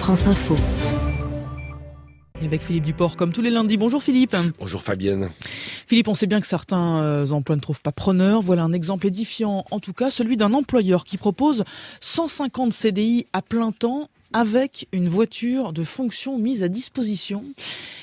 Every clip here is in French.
France Info. Avec Philippe Duport, comme tous les lundis. Bonjour Philippe. Bonjour Fabienne. Philippe, on sait bien que certains emplois ne trouvent pas preneur. Voilà un exemple édifiant, en tout cas, celui d'un employeur qui propose 150 CDI à plein temps avec une voiture de fonction mise à disposition.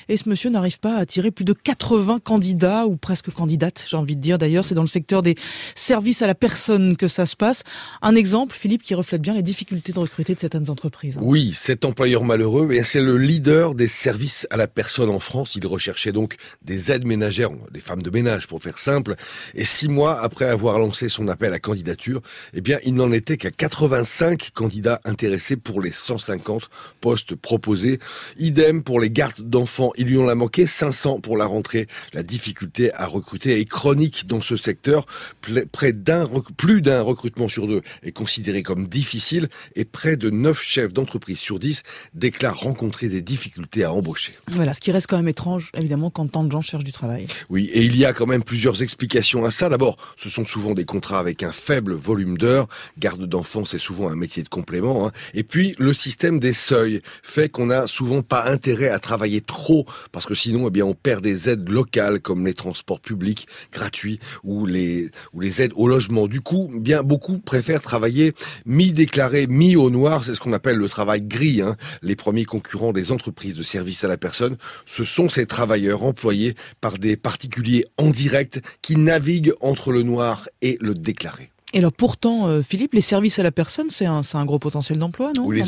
Et ce monsieur n'arrive pas à attirer plus de 80 candidats, ou presque candidates, j'ai envie de dire. D'ailleurs, c'est dans le secteur des services à la personne que ça se passe. Un exemple, Philippe, qui reflète bien les difficultés de recruter de certaines entreprises. Oui, cet employeur malheureux, c'est le leader des services à la personne en France. Il recherchait donc des aides ménagères, des femmes de ménage pour faire simple. Et 6 mois après avoir lancé son appel à candidature, il n'en était qu'à 85 candidats intéressés pour les 150 postes proposés. Idem pour les gardes d'enfants. Il lui en a manqué 500 pour la rentrée. La difficulté à recruter est chronique dans ce secteur. Plus d'un recrutement sur 2 est considéré comme difficile et près de 9 chefs d'entreprise sur 10 déclarent rencontrer des difficultés à embaucher. Voilà, ce qui reste quand même étrange, évidemment, quand tant de gens cherchent du travail. Oui, et il y a quand même plusieurs explications à ça. D'abord, ce sont souvent des contrats avec un faible volume d'heures. Garde d'enfants, c'est souvent un métier de complément. Et puis, le système des seuils fait qu'on n'a souvent pas intérêt à travailler trop parce que sinon, on perd des aides locales comme les transports publics gratuits ou les aides au logement. Du coup, beaucoup préfèrent travailler mi-déclaré, mi-au noir. C'est ce qu'on appelle le travail gris. Les premiers concurrents des entreprises de services à la personne, ce sont ces travailleurs employés par des particuliers en direct qui naviguent entre le noir et le déclaré. Et alors pourtant, Philippe, les services à la personne, c'est un gros potentiel d'emploi, non? Oui,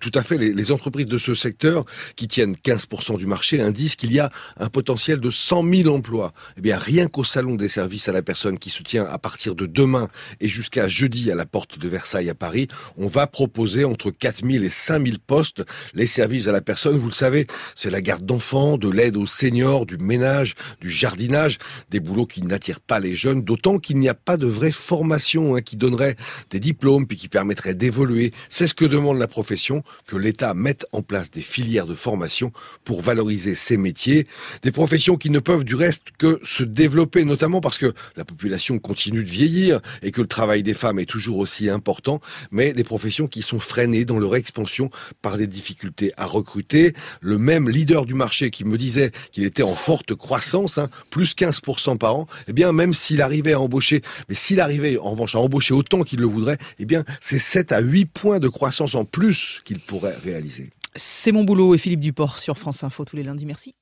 tout à fait. Les entreprises de ce secteur, qui tiennent 15% du marché, disent qu'il y a un potentiel de 100 000 emplois. Rien qu'au salon des services à la personne qui se tient à partir de demain et jusqu'à jeudi à la porte de Versailles à Paris, on va proposer entre 4 000 et 5 000 postes. Les services à la personne, vous le savez, c'est la garde d'enfants, de l'aide aux seniors, du ménage, du jardinage, des boulots qui n'attirent pas les jeunes, d'autant qu'il n'y a pas de vraie formation qui donnerait des diplômes puis qui permettrait d'évoluer. C'est ce que demande la profession, que l'État mette en place des filières de formation pour valoriser ces métiers. Des professions qui ne peuvent du reste que se développer, notamment parce que la population continue de vieillir et que le travail des femmes est toujours aussi important, mais des professions qui sont freinées dans leur expansion par des difficultés à recruter. Le même leader du marché qui me disait qu'il était en forte croissance, plus 15% par an, même s'il arrivait à embaucher, mais s'il arrivait en revanche à embaucher autant qu'il le voudrait, c'est 7 à 8 points de croissance en plus qu'il pourrait réaliser. C'est mon boulot et Philippe Duport sur France Info tous les lundis. Merci.